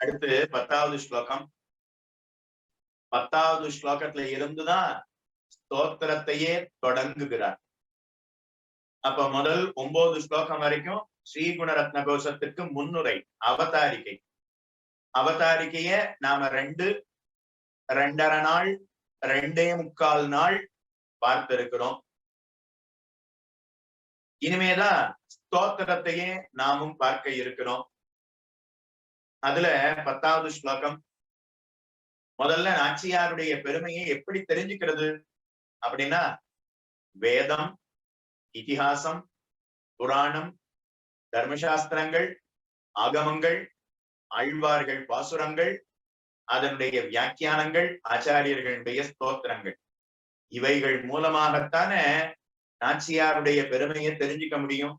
அடுத்து 10வது ஸ்லோகம். 10வது ஸ்லோகத்துல இருந்துதான் ஸ்தோத்திரத்தையே தொடங்குகிறார். அப்ப முதல் 9 ஸ்லோகம் வரைக்கும் ஸ்ரீகுணரத்ன கோஷத்துக்கு முன்னுரை, அவதாரிகை. அவதாரிகைய நாம 2.5 நாள் 2.25 நாள் பார்த்திருக்கிறோம். இனிமேதான் ஸ்தோத்திரத்தையே நாமும் பார்க்க இருக்கிறோம். அதுல 10வது ஸ்லோகம் முதல்ல நாச்சியாருடைய பெருமையை எப்படி தெரிஞ்சுக்கிறது அப்படின்னா, வேதம், இதிகாசம், புராணம், தர்மசாஸ்திரங்கள், ஆகமங்கள், ஆழ்வார்கள் பாசுரங்கள், அதனுடைய வியாக்கியானங்கள், ஆச்சாரியர்களுடைய ஸ்தோத்திரங்கள், இவைகள் மூலமாகத்தானே நாச்சியாருடைய பெருமையை தெரிஞ்சுக்க முடியும்.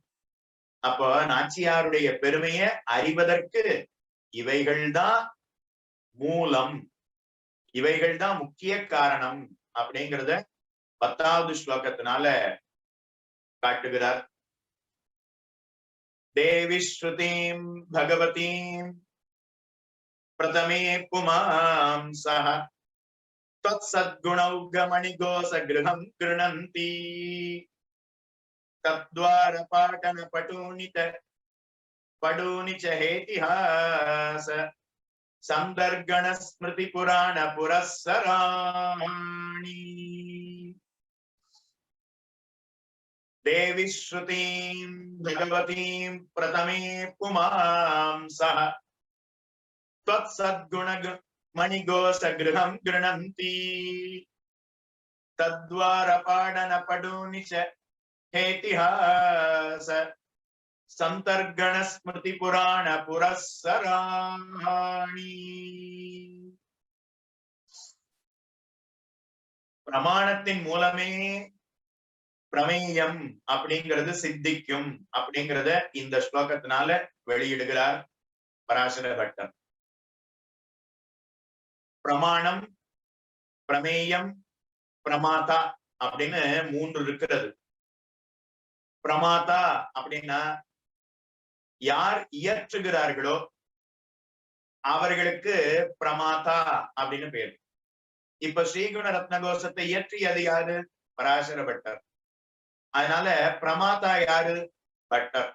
அப்போ நாச்சியாருடைய பெருமையை அறிவதற்கு இவைகள்தான் மூலம், இவைகள்தான் முக்கிய காரணம் அப்படிங்கிறத 10வது ஸ்லோகத்தினால காட்டுகிறார். தேவி ஸ்ருதிம் பகவதீம் பிரதமே புமாம் சஹ त्वत्सद्गुणौघमणिघोष गृहं गृह्णन्ति तद्वारपाटन पटूनि च हेतिहास संदर्गण स्मृति पुराण पुरस्सराणि देवी श्रुतिं भगवतीं प्रथमे पुमांसः त्वत्सद्गुण मणिघोष गृहं गृह्णन्ति तद्वारपाटन पटूनि च हेतिहास संतर्गण स्मृति पुराण पुरस्सराणि பிரமாணத்தின் மூலமே பிரமேயம் அப்படிங்கிறது சித்திக்கும் அப்படிங்கிறத இந்த ஸ்லோகத்தினால வெளியிடுகிறார் பராசர பட்டர். பிரமாணம், பிரமேயம், பிரமாதா அப்படின்னு மூன்று இருக்கிறது. பிரமாதா அப்படின்னா யார் இயற்றுகிறார்களோ அவர்களுக்கு பிரமாதா அப்படின்னு பேர். இப்ப ஸ்ரீகுண ரத்னகோஷத்தை இயற்றியது யாரு? பராசர பட்டர். அதனால பிரமாதா யாரு? பட்டர்.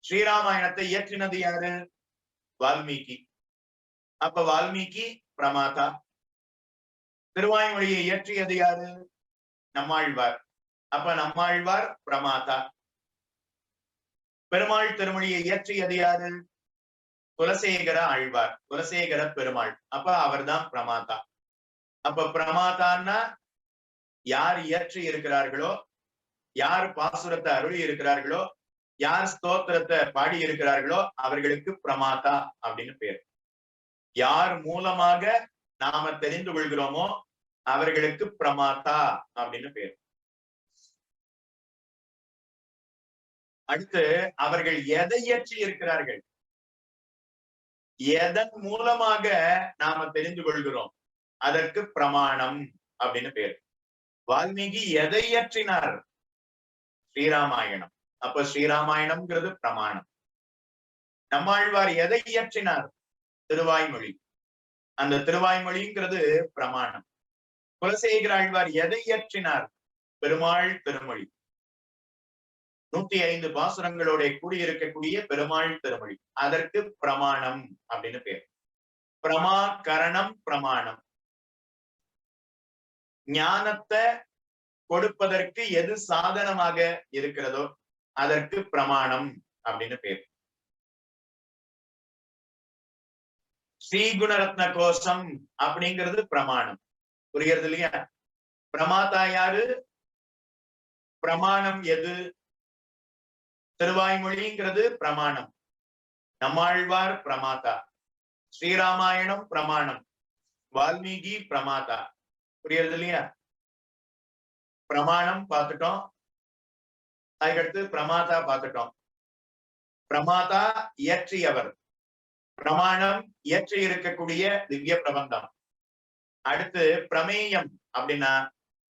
ஸ்ரீராமாயணத்தை இயற்றினது யாரு? வால்மீகி. அப்ப வால்மீகி பிரமாதா. திருவாய்மொழியை இயற்றியது யாரு? நம்மாழ்வார். அப்ப நம்மாழ்வார் பிரமாதா. பெருமாள் திருமொழியை இயற்றியது யாரு? குலசேகர ஆழ்வார், குலசேகர பெருமாள். அப்ப அவர்தான் பிரமாதா. அப்ப பிரமாதான்னா யார் இயற்றி இருக்கிறார்களோ, யார் பாசுரத்தை அருளி இருக்கிறார்களோ, யார் ஸ்தோத்திரத்தை பாடி இருக்கிறார்களோ அவர்களுக்கு பிரமாதா அப்படின்னு பேர். யார் மூலமாக நாம தெரிந்து கொள்கிறோமோ அவர்களுக்கு பிரமாதா அப்படின்னு பேர். அடுத்து அவர்கள் எதை இயற்றி இருக்கிறார்கள், எதன் மூலமாக நாம தெரிந்து கொள்கிறோம், அதற்கு பிரமாணம் அப்படின்னு பேர். வால்மீகி எதை இயற்றினார்? ஸ்ரீராமாயணம். அப்ப ஸ்ரீராமாயணம்ங்கிறது பிரமாணம். நம்மாழ்வார் எதை இயற்றினார்? திருவாய்மொழி. அந்த திருவாய்மொழிங்கிறது பிரமாணம். குலசேகர ஆழ்வார் எதை இயற்றினார்? பெருமாள் திருமொழி. 105 பாசுரங்களோட கூடியிருக்கக்கூடிய பெருமாள் திருமொழி. அதற்கு பிரமாணம் அப்படின்னு பேர். பிரமாகரணம் பிரமாணம். ஞானத்தை கொடுப்பதற்கு எது சாதனமாக இருக்கிறதோ அதற்கு பிரமாணம் அப்படின்னு பேர். ஸ்ரீகுணரத்ன கோஷம் அப்படிங்கிறது பிரமாணம். புரியுறது இல்லையா? பிரமாதா யாரு? பிரமாணம் எது? திருவாய்மொழிங்கிறது பிரமாணம். நம்மாழ்வார் பிரமாதா. ஸ்ரீராமாயணம் பிரமாணம். வால்மீகி பிரமாதா. புரியுறது இல்லையா? பிரமாணம் பார்த்துட்டோம். அதுக்கடுத்து பிரமாதா பார்த்துட்டோம். பிரமாதா இயற்றியவர். பிரமாணம் இயற்றி இருக்கக்கூடிய திவ்ய பிரபந்தம். அடுத்து பிரமேயம் அப்படின்னா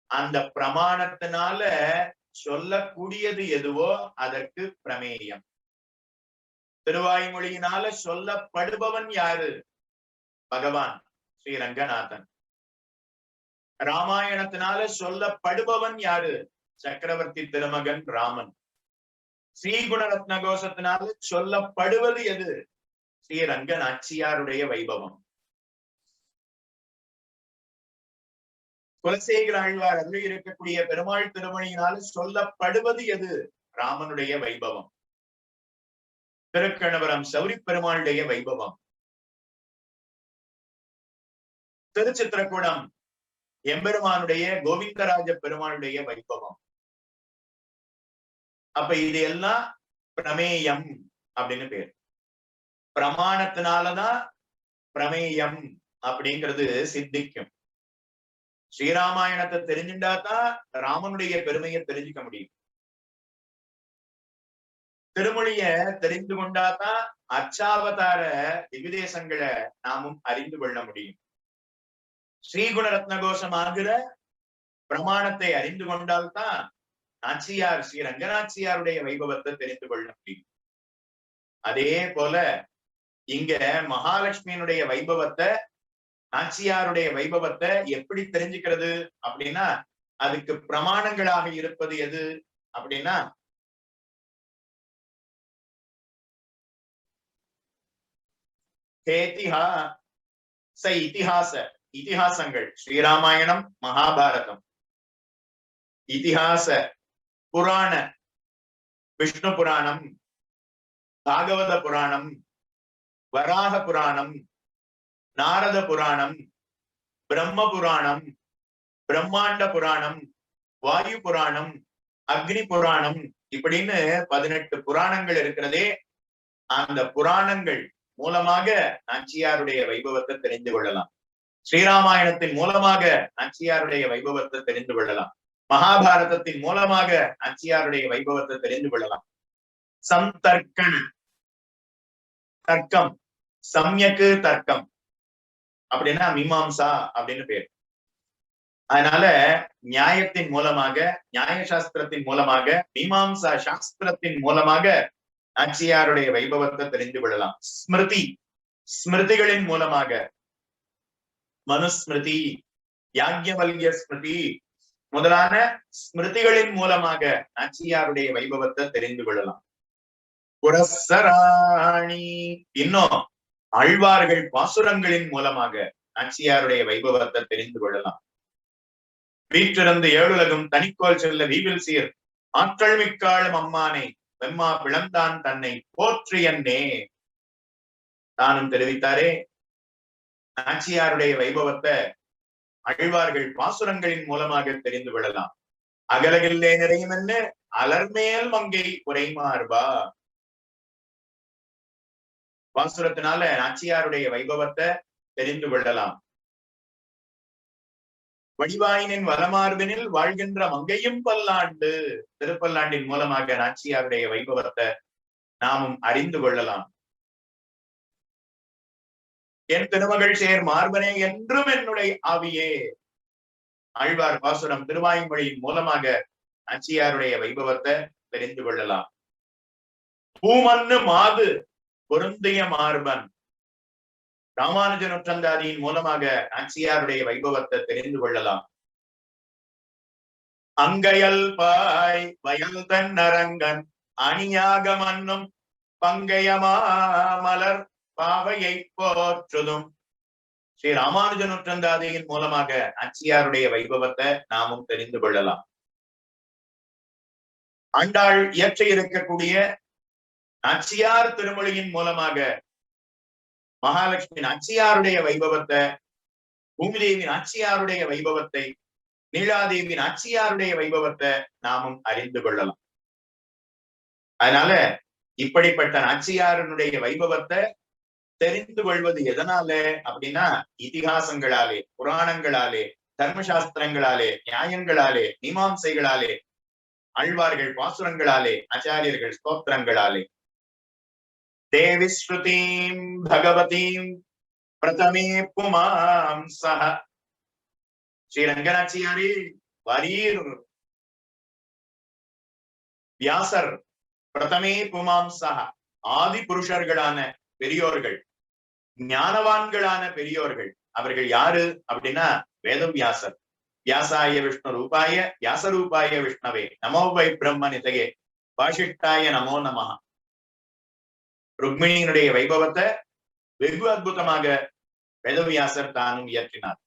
அந்த பிரமாணத்தினால சொல்லக்கூடியது எதுவோ அதற்கு பிரமேயம். திருவாய்மொழியினால சொல்லப்படுபவன் யாரு? பகவான் ஸ்ரீரங்கநாதன். ராமாயணத்தினால சொல்லப்படுபவன் யாரு? சக்கரவர்த்தி திருமகன் ராமன். ஸ்ரீகுணரத்ன கோஷத்தினால சொல்லப்படுவது எது? ஸ்ரீரங்க நாச்சியாருடைய வைபவம். குலசேகர ஆழ்வார் அருளி இருக்கக்கூடிய பெருமாள் திருமணியினால் சொல்லப்படுவது எது? ராமனுடைய வைபவம். திருக்கணவரம் சௌரி பெருமாளுடைய வைபவம். திருச்சித்திரக்கூடம் எம்பெருமானுடைய கோவிந்தராஜ பெருமாளுடைய வைபவம். அப்ப இது எல்லாம் பிரமேயம் அப்படின்னு பேர். பிரமாணத்தினாலதான் பிரமேயம் அப்படிங்கிறது சித்திக்கும். ஸ்ரீராமாயணத்தை தெரிஞ்சுட்டாதான் ராமனுடைய பெருமையை தெரிஞ்சுக்க முடியும். திருமொழிய தெரிந்து கொண்டாதான் அச்சாவதார திவ்யதேசங்களை நாமும் அறிந்து கொள்ள முடியும். ஸ்ரீகுண ரத்னகோஷம் ஆகிற பிரமாணத்தை அறிந்து கொண்டால்தான் நாச்சியார் ஸ்ரீ ரங்கநாச்சியாருடைய வைபவத்தை தெரிந்து கொள்ள முடியும். அதே போல இங்க மகாலட்சுமியினுடைய வைபவத்தை நாச்சியாருடைய வைபவத்தை எப்படி தெரிஞ்சுக்கிறது அப்படின்னா, அதுக்கு பிரமாணங்களாக இருப்பது எது அப்படின்னா, இதிகாசங்கள், ஸ்ரீராமாயணம், மகாபாரதம், இதிகாச புராண, விஷ்ணு புராணம், பாகவத புராணம், வராக புராணம், நாரத புராணம், பிரம்ம புராணம், பிரம்மாண்ட புராணம், வாயு புராணம், அக்னி புராணம், இப்படின்னு 18 புராணங்கள் இருக்கிறதே. அந்த புராணங்கள் மூலமாக நாச்சியாருடைய வைபவத்தை தெரிந்து கொள்ளலாம். ஸ்ரீராமாயணத்தின் மூலமாக நாச்சியாருடைய வைபவத்தை தெரிந்து கொள்ளலாம். மகாபாரதத்தின் மூலமாக நாச்சியாருடைய வைபவத்தை தெரிந்து கொள்ளலாம். சம்தர்க்கண, தர்க்கம், சம்யக்கு தர்க்கம் அப்படின்னா மீமாம்சா அப்படின்னு பேர். அதனால நியாயத்தின் மூலமாக, நியாய சாஸ்திரத்தின் மூலமாக, மீமாம்சா சாஸ்திரத்தின் மூலமாக நாச்சியாருடைய வைபவத்தை தெரிந்து கொள்ளலாம். ஸ்மிருதி, ஸ்மிருதிகளின் மூலமாக, மனுஸ்மிருதி, யாக்ஞவல்ய ஸ்மிருதி முதலான ஸ்மிருதிகளின் மூலமாக நாச்சியாருடைய வைபவத்தை தெரிந்து கொள்ளலாம். புரஸ்ஸராணி, இன்னும் ஆழ்வார்கள் பாசுரங்களின் மூலமாக நாச்சியாருடைய வைபவத்தை தெரிந்து கொள்ளலாம். வீற்றிருந்து ஏழுலகும் தனிக்கோல் செல்ல வீவில் சீர் ஆற்றல் மிக்காளும் அம்மானை வெம்மா பிளந்தான் தன்னை போற்று என்னே தானும் தெரிவித்தாரே. நாச்சியாருடைய வைபவத்தை ஆழ்வார்கள் பாசுரங்களின் மூலமாக தெரிந்து கொள்ளலாம். அகலகில்லே நிறையும் என்ன அலர்மேல் மங்கை உரைமார்பா, பாசுரத்தினால நாச்சியாருடைய வைபவத்தை தெரிந்து கொள்ளலாம். வடிவாயினின் வலமார்பினில் வாழ்கின்ற மங்கையும் பல்லாண்டு, திருப்பல்லாண்டின் மூலமாக நாச்சியாருடைய வைபவத்தை நாமும் அறிந்து கொள்ளலாம். என் திருமகள் சேர் மார்பனே என்றும் என்னுடைய ஆவியே, ஆழ்வார் பாசுரம் திருவாய்மொழியின் மூலமாக நாச்சியாருடைய வைபவத்தை தெரிந்து கொள்ளலாம். பூமன்னு மாது பொருந்திய மார்பன், ராமானுஜ நூற்றந்தாதியின் மூலமாக நாச்சியாருடைய வைபவத்தை தெரிந்து கொள்ளலாம். அங்கையல் பாய் வயல் தன் அரங்கன் அணியாக மன்னும் பங்கையமா மலர் பாவையை போற்றுதும், ஸ்ரீ ராமானுஜ நூற்றந்தாதியின் மூலமாக நாச்சியாருடைய வைபவத்தை நாமும் தெரிந்து கொள்ளலாம். ஆண்டாள் இயற்ற இருக்கக்கூடிய நாச்சியார் திருமொழியின் மூலமாக மகாலட்சுமி நாச்சியாருடைய வைபவத்தை, பூமிதேவி நாச்சியாருடைய வைபவத்தை, நீலாதேவி நாச்சியாருடைய வைபவத்தை நாமும் அறிந்து கொள்ளலாம். அதனால இப்படிப்பட்ட நாச்சியாரனுடைய வைபவத்தை தெரிந்து கொள்வது எதனால அப்படின்னா, இதிகாசங்களாலே, புராணங்களாலே, தர்மசாஸ்திரங்களாலே, நியாயங்களாலே, மீமாம்சைகளாலே, ஆழ்வார்கள் பாசுரங்களாலே, ஆச்சாரியர்கள் ஸ்தோத்திரங்களாலே. தேவி ஸ்ருதீம் பகவதீம் பிரதமே புமாம் சஹ, ஸ்ரீரங்கநாச்சியாரே வரீர் வியாசர் பிரதமே புமாம் சஹ, ஆதி புருஷர்களான பெரியோர்கள், ஞானவான்களான பெரியோர்கள். அவர்கள் யாரு அப்படின்னா வேதவியாசர். வியாசாய விஷ்ணு ரூபாய வியாசரூபாய விஷ்ணவே நமோ வை பிரம்ம நிதையே வாசிஷ்டாய நமோ நமஹ. ருக்மிணியினுடைய வைபவத்தை வெகு அற்புதமாக வேதவியாசர் தானும் இயற்றினார்.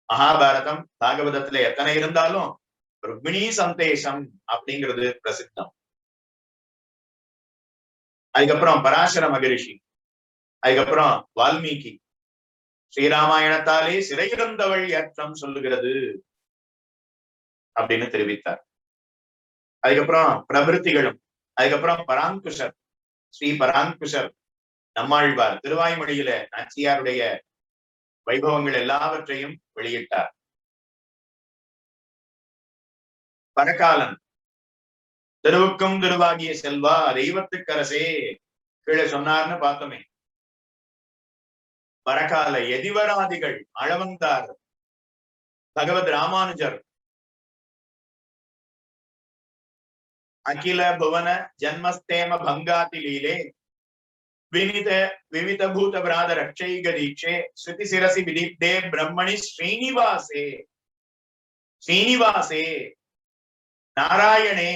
மகாபாரதம் பாகவதத்துல எத்தனை இருந்தாலும் ருக்மிணி சந்தேசம் அப்படிங்கிறது பிரசித்தம். அதுக்கப்புறம் பராசர மகரிஷி, அதுக்கப்புறம் வால்மீகி, ஸ்ரீராமாயணத்தாலே சிறையிருந்தவள் ஏற்றம் சொல்லுகிறது அப்படின்னு தெரிவித்தார். அதுக்கப்புறம் பிரபிருத்திகளும், அதுக்கப்புறம் பராங்குஷர், ஸ்ரீ பராங்குஷர் நம்மாழ்வார் திருவாய்மொழியில நாச்சியாருடைய வைபவங்கள் எல்லாவற்றையும் வெளியிட்டார். பரகாலன் திருவுக்கும் திருவாகிய செல்வா தெய்வத்துக்கரசே கீழே சொன்னார்னு பார்த்தோமே. பரகால எதிவராதிகள் அளவந்தார், பகவத் ராமானுஜர், அகில புவன ஜன்மஸ்தேம பங்காதி லீலே विनित विविध भूत व्रात रक्षैक दीक्षे श्रुति शिरसि विदीप्ते ब्रह्मणि श्रीनिवासे श्रीनिवासे नारायणे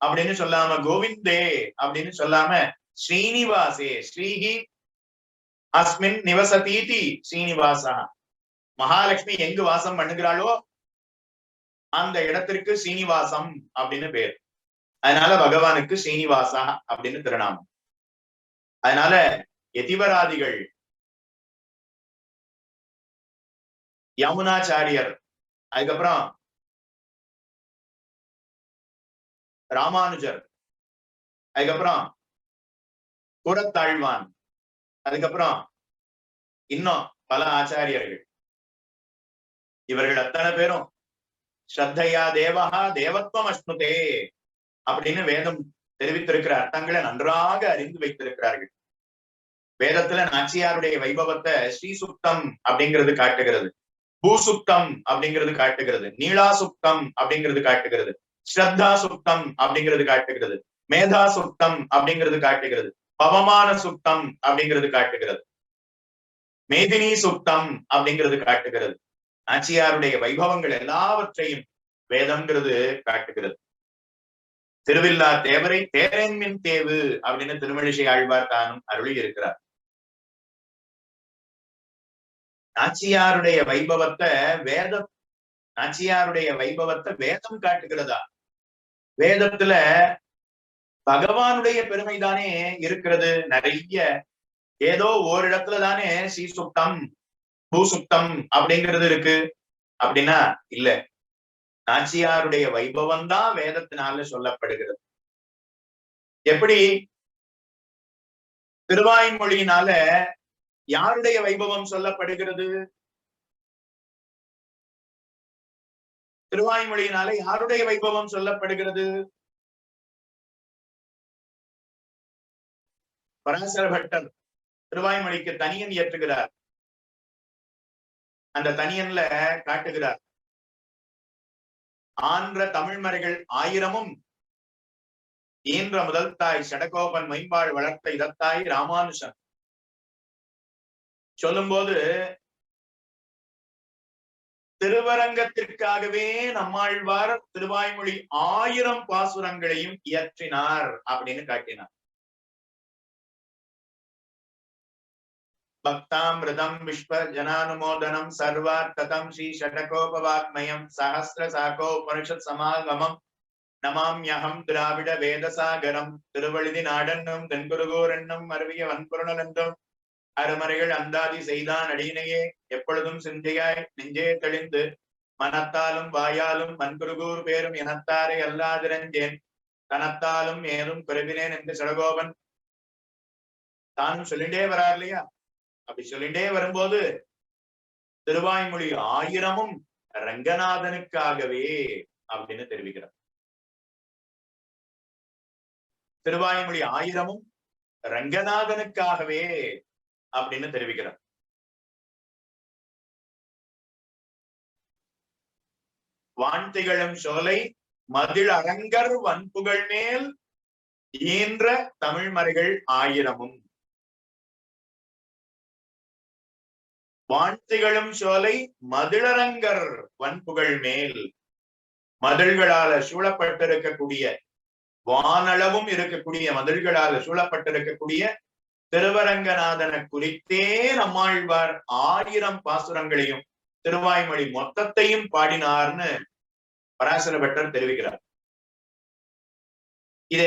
அப்படின்னு சொல்லாம கோவிந்தே அப்படின்னு சொல்லாம ஸ்ரீனிவாசே ஸ்ரீஹி அஸ்மின் நிவசதீதி ஸ்ரீனிவாசா மகாலட்சுமி எங்கு வாசம் பண்ணுகிறாளோ அந்த இடத்திற்கு ஸ்ரீனிவாசம் அப்படின்னு பேர். அதனால பகவானுக்கு ஸ்ரீனிவாசா அப்படின்னு திருநாமம். அதனால யதிவராதிகள் யமுனாச்சாரியர் அதுக்கப்புறம் ராமானுஜர் அதுக்கப்புறம் கூடத்தாழ்வான் அதுக்கப்புறம் இன்னும் பல ஆச்சாரியர்கள் இவர்கள் அத்தனை பேரும் ஸ்ரத்தையா தேவஹா தேவத்வம் அஸ்னுதே அப்படின்னு வேதம் தெரிவித்திருக்கிற அர்த்தங்களை நன்றாக அறிந்து வைத்திருக்கிறார்கள். வேதத்துல நாச்சியாருடைய வைபவத்தை ஸ்ரீசுக்தம் அப்படிங்கிறது காட்டுகிறது, பூசுக்தம் அப்படிங்கிறது காட்டுகிறது, நீலா சுக்தம் அப்படிங்கிறது காட்டுகிறது, ஸ்ரத்தா சுக்தம் அப்படிங்கிறது காட்டுகிறது, மேதா சுக்தம் அப்படிங்கிறது காட்டுகிறது, பவமான சுக்தம் அப்படிங்கிறது காட்டுகிறது, மேதினி சுக்தம் அப்படிங்கிறது காட்டுகிறது. நாச்சியாருடைய வைபவங்கள் எல்லாவற்றையும் வேதம்ங்கிறது காட்டுகிறது. திருவில்லா தேவரை தேரன்மின் தேவு அப்படின்னு திருமழிசை ஆழ்வார் தானும் அருளி இருக்கிறார். நாச்சியாருடைய வைபவத்தை நாச்சியாருடைய வைபவத்தை வேதம் காட்டுகிறதா? வேதத்துல பகவானுடைய பெருமைதானே இருக்கிறது நிறைய. ஏதோ ஓரிடத்துல தானே ஸ்ரீசுக்தம் பூசுக்தம் அப்படிங்கிறது இருக்கு அப்படின்னா இல்ல, நாச்சியாருடைய வைபவம் தான் வேதத்தினால சொல்லப்படுகிறது. எப்படி திருவாய்மொழியினால யாருடைய வைபவம் சொல்லப்படுகிறது? திருவாய்மொழியினால யாருடைய வைபவம் சொல்லப்படுகிறது? பராசர பட்டர் திருவாய்மொழிக்கு தனியன் இயற்றுகிறார். அந்த தனியன்ல காட்டுகிறார், ஆன்ற தமிழ்மறைகள் 1000ம் ஈன்ற முதல் தாய் சடகோபன் மைம்பாள் வளர்த்த இதத்தாய் ராமானுஷன் சொல்லும்போது திருவரங்கத்திற்காகவே நம்மாழ்வார் திருவாய்மொழி 1000 பாசுரங்களையும் இயற்றினார் அப்படின்னு காட்டினார். பக்தாமிருதம் விஸ்வ ஜனானுமோதனம் சர்வார்த்ததம் ஸ்ரீ ஷடகோபவாக்மயம் சஹஸ்ர சாகோ உபனிஷத் சமாகமம் நமாம்யகம் திராவிட வேதசாகரம் திருவழுதி நாடென்னும் தென்குருகூரென்னும் அருவிய வன்பொருணல் என்றும் அருமறைகள் அந்தாதி செய்தான் அடியினையே எப்பொழுதும் சிந்தையாய் நெஞ்சே தெளிந்து மனத்தாலும் வாயாலும் வன்குருகூர் பேரும் எனத்தாரை அல்லாதிரஞ்சேன் தனத்தாலும் ஏதும் குறைவினேன் என்று சடகோபன் தானும் சொல்லிட்டே வரார் இல்லையா? அப்படி சொல்லிட்டே வரும்போது திருவாய்மொழி 1000ம் ரங்கநாதனுக்காகவே அப்படின்னு தெரிவிக்கிறார். திருவாய்மொழி 1000ம் ரங்கநாதனுக்காகவே அப்படின்னு தெரிவிக்கிறார். வான்திகழும் சோலை மதில் அரங்கர் வன்புகழ் மேல் ஈன்ற தமிழ்மறைகள் 1000ம். வான்திகழும் சோலை மதிலரங்கர் வன்புகழ் மேல், மதில்களால சூழப்பட்டிருக்கக்கூடிய வானளவும் இருக்கக்கூடிய மதில்களால சூழப்பட்டிருக்கக்கூடிய திருவரங்கநாதனை குறித்தே நம்மாழ்வார் 1000 பாசுரங்களையும் திருவாய்மொழி மொத்தத்தையும் பாடினார்னு பராசர பட்டர் தெரிவிக்கிறார். இத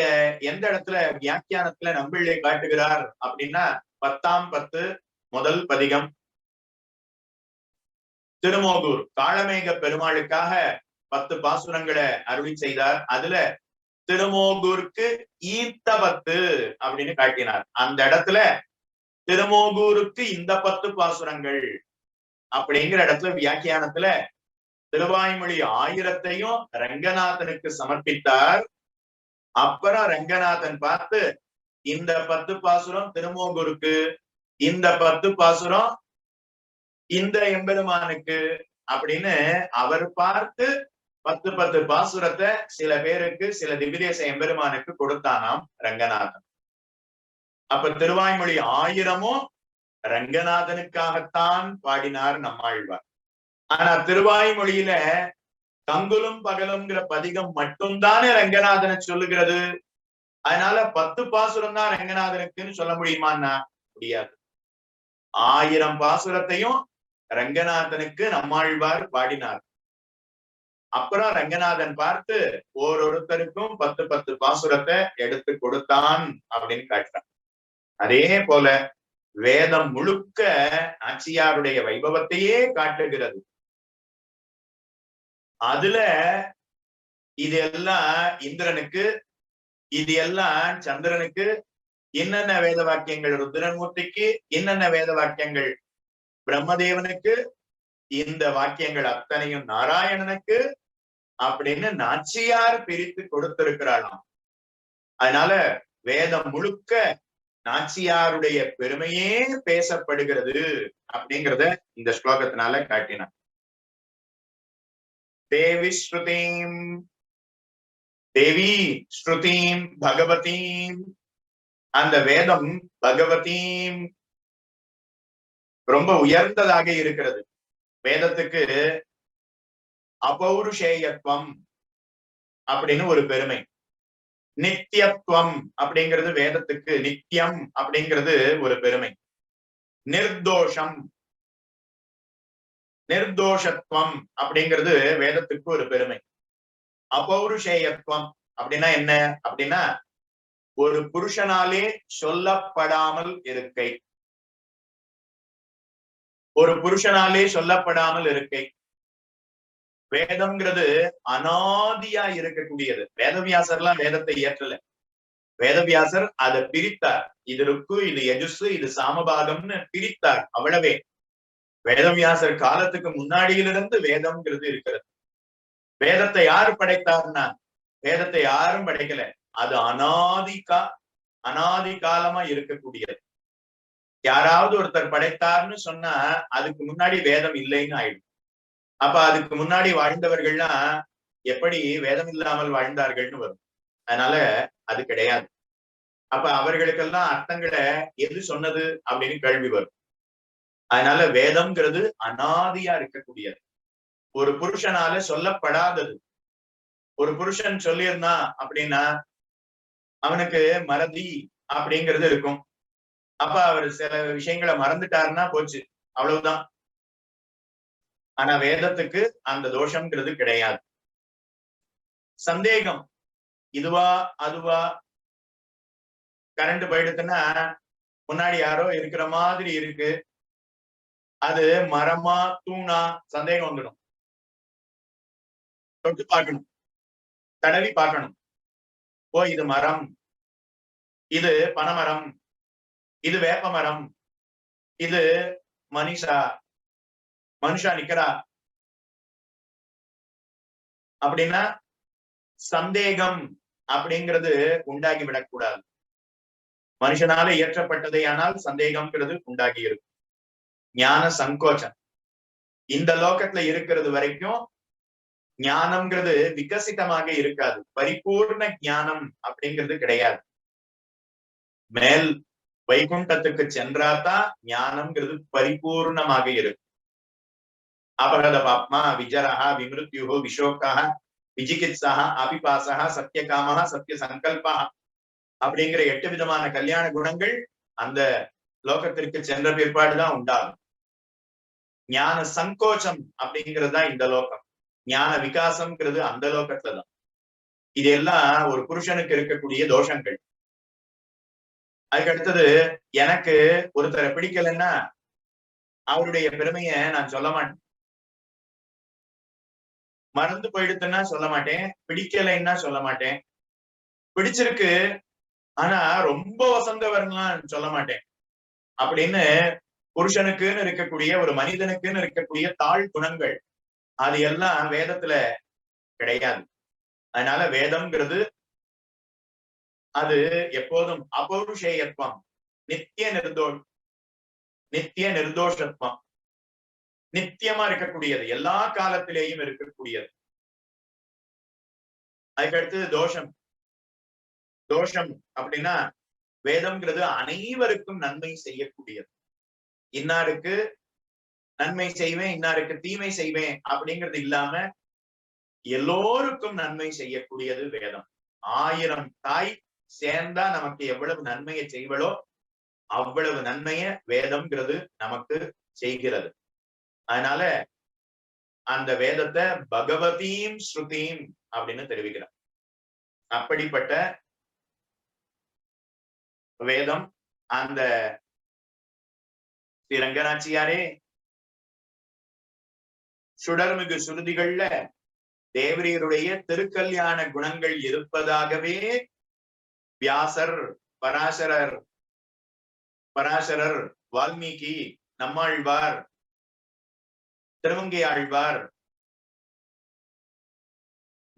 எந்த இடத்துல வியாக்கியானத்துல நம்பிள்ளை காட்டுகிறார் அப்படின்னா 10ஆம் 10 முதல் பதிகம். திருமோகூர் காளமேக பெருமாளுக்காக 10 பாசுரங்களை அருளி செய்தார். அதுல திருமோகூருக்கு ஈர்த்த 10 அப்படின்னு காட்டினார். அந்த இடத்துல திருமோகூருக்கு இந்த 10 பாசுரங்கள் அப்படிங்கிற இடத்துல வியாக்கியானத்துல திருவாய்மொழி 1000த்தையும் ரங்கநாதனுக்கு சமர்ப்பித்தார். அப்புறம் ரங்கநாதன் பார்த்து இந்த 10 பாசுரம் திருமோகூருக்கு, இந்த 10 பாசுரம் இந்த எம்பெருமானுக்கு அப்படின்னு அவர் பார்த்து 10 பாசுரத்தை சில பேருக்கு சில திவ்யதேச எம்பெருமானுக்கு கொடுத்தானாம் ரங்கநாதன். அப்ப திருவாய்மொழி 1000மும் ரங்கநாதனுக்காகத்தான் பாடினார் நம்மாழ்வார். ஆனா திருவாய்மொழியில கங்குலும் பகலும்ங்கிற பதிகம் மட்டும்தானே ரங்கநாதனை சொல்லுகிறது. அதனால 10 பாசுரம் தான் ரங்கநாதனுக்குன்னு சொல்ல முடியுமான்னா முடியாது. 1000 பாசுரத்தையும் ரங்கநாதனுக்கு நம்மாழ்வார் பாடினார். அப்புறம் ரங்கநாதன் பார்த்து ஒருத்தருக்கும் 10 பாசுரத்தை எடுத்து கொடுத்தான் அப்படின்னு காட்டுறான். அதே போல வேதம் முழுக்க நாச்சியாருடைய வைபவத்தையே காட்டுகிறது. அதுல இது எல்லாம் இந்திரனுக்கு, இது எல்லாம் சந்திரனுக்கு, என்னென்ன வேத வாக்கியங்கள் ருத்ரமூர்த்திக்கு, என்னென்ன வேத வாக்கியங்கள் பிரம்மதேவனுக்கு, இந்த வாக்கியங்கள் அத்தனையும் நாராயணனுக்கு அப்படின்னு நாச்சியார் பிரித்து கொடுத்திருக்கிறாளாம். அதனால வேதம் முழுக்க நாச்சியாருடைய பெருமையே பேசப்படுகிறது அப்படிங்கிறத இந்த ஸ்லோகத்தினால காட்டினார். தேவி ஸ்ருதீம், தேவி ஸ்ருதீம் பகவதீம், அந்த வேதம் பகவதீம் ரொம்ப உயர்ந்ததாக இருக்கிறது. வேதத்துக்கு அபௌருஷேயத்துவம் அப்படின்னு ஒரு பெருமை. நித்தியத்துவம் அப்படிங்கிறது வேதத்துக்கு, நித்தியம் அப்படிங்கிறது ஒரு பெருமை. நிர்தோஷம், நிர்தோஷத்துவம் அப்படிங்கிறது வேதத்துக்கு ஒரு பெருமை. அபௌருஷேயத்துவம் அப்படின்னா என்ன அப்படின்னா ஒரு புருஷனாலே சொல்லப்படாமல் இருக்கை, ஒரு புருஷனாலே சொல்லப்படாமல் இருக்கை. வேதம்ங்கிறது அனாதியா இருக்கக்கூடியது. வேதவியாசர்லாம் வேதத்தை இயற்றல. வேதவியாசர் அதை பிரித்தார். இது ருக்கு, இது யஜுசு, இது சாமபாகம்னு பிரித்தார். அவ்வளவே. வேதவியாசர் காலத்துக்கு முன்னாடியிலிருந்து வேதம்ங்கிறது இருக்கிறது. வேதத்தை யாரு படைத்தார்னா வேதத்தை யாரும் படைக்கல. அது அனாதி காலமா இருக்கக்கூடியது. யாராவது ஒருத்தர் படைத்தார்னு சொன்னா அதுக்கு முன்னாடி வேதம் இல்லைன்னு ஆயிடும். அப்ப அதுக்கு முன்னாடி வாழ்ந்தவர்கள்லாம் எப்படி வேதம் இல்லாமல் வாழ்ந்தார்கள்னு வரும். அதனால அது கிடையாது. அப்ப அவர்களுக்கெல்லாம் அர்த்தங்களை எது சொன்னது அப்படின்னு கேள்வி வரும். அதனால வேதம்ங்கிறது அனாதியா இருக்கக்கூடியது. ஒரு புருஷனால சொல்லப்படாதது. ஒரு புருஷன் சொல்லியிருந்தா அப்படின்னா அவனுக்கு மறதி அப்படிங்கிறது இருக்கும். அப்ப அவர் சில விஷயங்களை மறந்துட்டாருன்னா போச்சு, அவ்வளவுதான். ஆனா வேதத்துக்கு அந்த தோஷம்ங்கிறது கிடையாது. சந்தேகம், இதுவா அதுவா, கரண்ட் போயிடுச்சுன்னா முன்னாடி யாரோ இருக்கிற மாதிரி இருக்கு, அது மரமா தூணா சந்தேகம் வந்துடும். தொட்டு பார்க்கணும், தடவி பார்க்கணும். ஓ இது மரம், இது பனைமரம், இது வேப்ப மரம், இது மனுஷா நிக்கிறா அப்படின்னா சந்தேகம் அப்படிங்கிறது உண்டாகி விடக்கூடாது. மனுஷனால இயற்றப்பட்டதை ஆனால் சந்தேகம்ங்கிறது உண்டாகி இருக்கும். ஞான சங்கோச்சம் இந்த லோகத்துல இருக்கிறது வரைக்கும் ஞானம்ங்கிறது விகசிதமாக இருக்காது. பரிபூர்ண ஞானம் அப்படிங்கிறது கிடையாது. மேல் வைகுண்டத்துக்கு சென்றாதான் ஞானம்ங்கிறது பரிபூர்ணமாக இருக்கும். அபகத பாப்மா விஜரஹா விமிருத்யுஹோ விஷோகா விஜிகித்சா அபிபாசா சத்தியகாமஹா சத்திய சங்கல்பா அப்படிங்கிற 8 விதமான கல்யாண குணங்கள் அந்த லோகத்திற்கு சென்ற பிற்பாடுதான் உண்டாகும். ஞான சங்கோச்சம் அப்படிங்கிறது தான் இந்த லோகம். ஞான விகாசம்ங்கிறது அந்த லோகத்துலதான். இது எல்லாம் ஒரு புருஷனுக்கு இருக்கக்கூடிய தோஷங்கள். அதுக்கு அடுத்தது, எனக்கு ஒருத்தரை பிடிக்கலைன்னா அவருடைய பெருமைய நான் சொல்ல மாட்டேன். மறந்து போயிடுத்துன்னா சொல்ல மாட்டேன், பிடிக்கலைன்னா சொல்ல மாட்டேன். பிடிச்சிருக்கு ஆனா ரொம்ப வசந்தவர்லாம் சொல்ல மாட்டேன். அப்படின்னு புருஷனுக்குன்னு இருக்கக்கூடிய, ஒரு மனிதனுக்குன்னு இருக்கக்கூடிய தாழ் குணங்கள் அது எல்லாம் வேதத்துல கிடையாது. அதனால வேதம்ங்கிறது அது எப்போதும் அபௌருஷேயத்துவம், நித்திய நிர்தோஷத்துவம், நித்தியமா இருக்கக்கூடியது, எல்லா காலத்திலேயும் இருக்கக்கூடியது. அதுக்கடுத்து தோஷம். தோஷம் அப்படின்னா வேதம்ங்கிறது அனைவருக்கும் நன்மை செய்யக்கூடியது. இன்னாருக்கு நன்மை செய்வேன், இன்னாருக்கு தீமை செய்வேன் அப்படிங்கிறது இல்லாம எல்லோருக்கும் நன்மை செய்யக்கூடியது வேதம். 1000 தாய் சேர்ந்தா நமக்கு எவ்வளவு நன்மையை செய்வளோ அவ்வளவு நன்மைய வேதம்ங்கிறது நமக்கு செய்கிறது. அதனால அந்த வேதத்தை பகவதீம் ஸ்ருதீம் அப்படின்னு தெரிவிக்கிறார். அப்படிப்பட்ட வேதம் அந்த ஸ்ரீ ரங்கநாச்சியாரே சுடர்மிகு சுருதிகள்ல தேவரீருடைய திருக்கல்யாண குணங்கள் இருப்பதாகவே வியாசர், பராசரர், வால்மீகி, நம்மாழ்வார், திருமங்கை ஆழ்வார்,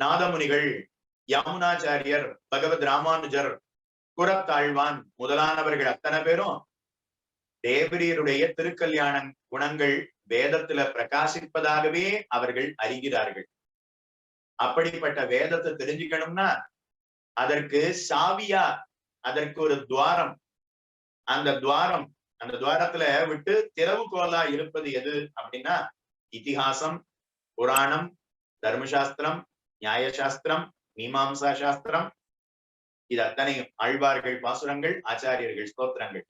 நாதமுனிகள், யாமுனாச்சாரியர், பகவத் ராமானுஜர், குரத்தாழ்வான் முதலானவர்கள் அத்தனை பேரும் தேவரீருடைய திருக்கல்யாண குணங்கள் வேதத்துல பிரகாசிப்பதாகவே அவர்கள் அறிகிறார்கள். அப்படிப்பட்ட வேதத்தை தெரிஞ்சுக்கணும்னா அதற்கு சாவியா, அதற்கு ஒரு துவாரம், அந்த துவாரத்துல விட்டு திறவுகோலா இருப்பது எது அப்படின்னா இதிகாசம், புராணம், தர்மசாஸ்திரம், நியாயசாஸ்திரம், மீமாம்சா சாஸ்திரம், இது அத்தனையும் ஆழ்வார்கள் பாசுரங்கள், ஆச்சாரியர்கள் ஸ்தோத்திரங்கள்,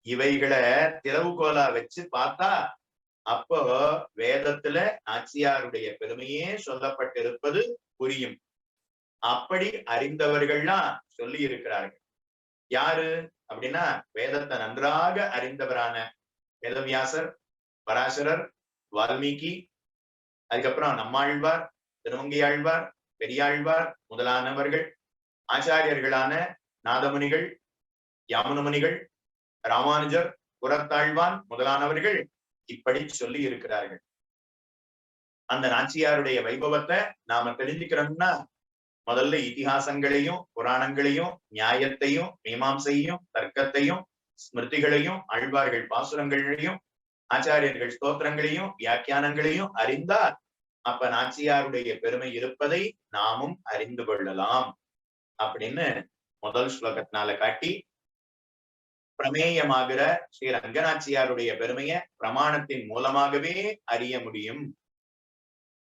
இவைகளை திறவுகோலா வச்சு பார்த்தா அப்போ வேதத்துல நாச்சியாருடைய பெருமையே சொல்லப்பட்டிருப்பது புரியும். அப்படி அறிந்தவர்கள்லாம் சொல்லி இருக்கிறார்கள். யாரு அப்படின்னா வேதத்தை நன்றாக அறிந்தவரான வேதவியாசர், பராசரர், வால்மீகி, அதுக்கப்புறம் நம்மாழ்வார், திருமங்கை ஆழ்வார், பெரியாழ்வார் முதலானவர்கள், ஆச்சாரியர்களான நாதமுனிகள், யாமுனமுனிகள், ராமானுஜர், புறத்தாழ்வான் முதலானவர்கள் இப்படி சொல்லி இருக்கிறார்கள். அந்த நாச்சியாருடைய வைபவத்தை நாம தெரிஞ்சுக்கிறோம்னா முதல்ல இதிகாசங்களையும், புராணங்களையும், நியாயத்தையும், மீமாம்சையும், தர்க்கத்தையும், ஸ்மிருதிகளையும், ஆழ்வார்கள் பாசுரங்களையும், ஆச்சாரியர்கள் ஸ்தோத்திரங்களையும், வியாக்கியானங்களையும் அறிந்தால் அப்ப நாச்சியாருடைய பெருமை இருப்பதை நாமும் அறிந்து கொள்ளலாம் அப்படின்னு முதல் ஸ்லோகத்தினால காட்டி பிரமேயமாகிற ஸ்ரீ ரங்கநாச்சியாருடைய பெருமைய பிரமாணத்தின் மூலமாகவே அறிய முடியும்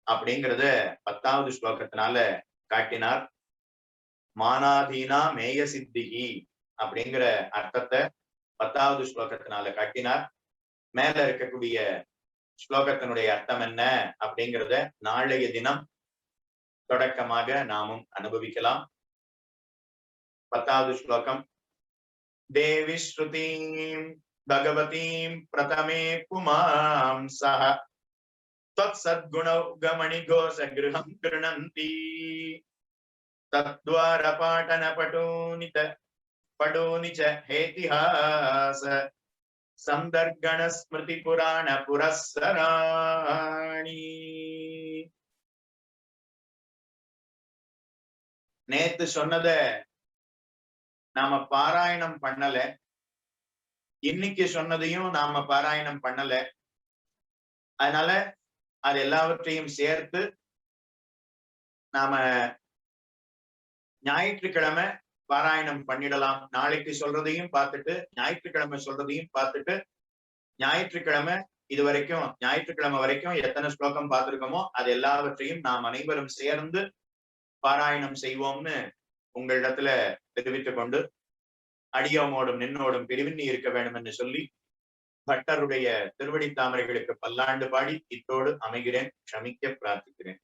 அப்படிங்கிறத 10வது ஸ்லோகத்தினால காட்டினார். மானாதீனா மேய சித்திகி அப்படிங்கிற அர்த்தத்தை 10வது ஸ்லோகத்தினால காட்டினார். மேல இருக்கக்கூடிய ஸ்லோகத்தினுடைய அர்த்தம் என்ன அப்படிங்கிறத நாளைய தினம் தொடக்கமாக நாமும் அனுபவிக்கலாம். 10வது ஸ்லோகம். தேவி ஸ்ருதீம் பகவதீம் பிரதமே புமாம் சஹ தத்சத்குணௌகமணி கோஷ கிருஹம் கிருணந்தி தத்வார பாடன படோனி ச ஹேதிஹாஸ சந்தர்கண ஸ்மிருதி புராண புரஸ்ஸராணி. நேத்து சொன்னத நாம பாராயணம் பண்ணல, இன்னைக்கு சொன்னதையும் நாம பாராயணம் பண்ணல. அதனால அது எல்லாவற்றையும் சேர்த்து நாம ஞாயிற்றுக்கிழமை பாராயணம் பண்ணிடலாம். நாளைக்கு சொல்றதையும் பார்த்துட்டு, ஞாயிற்றுக்கிழமை சொல்றதையும் பார்த்துட்டு, ஞாயிற்றுக்கிழமை ஞாயிற்றுக்கிழமை வரைக்கும் எத்தனை ஸ்லோகம் பார்த்திருக்கோமோ அது எல்லாவற்றையும் நாம் அனைவரும் சேர்ந்து பாராயணம் செய்வோம்னு உங்களிடத்துல தெரிவித்துக் கொண்டு, அடியோமோடும் நின்னோடும் பிரிவின்னி இருக்க வேண்டும் என்று சொல்லி பட்டருடைய திருவடி தாமரைகளுக்கு பல்லாண்டு பாடி இத்தோடு அமைகிறேன். க்ஷமிக்க பிரார்த்திக்கிறேன்.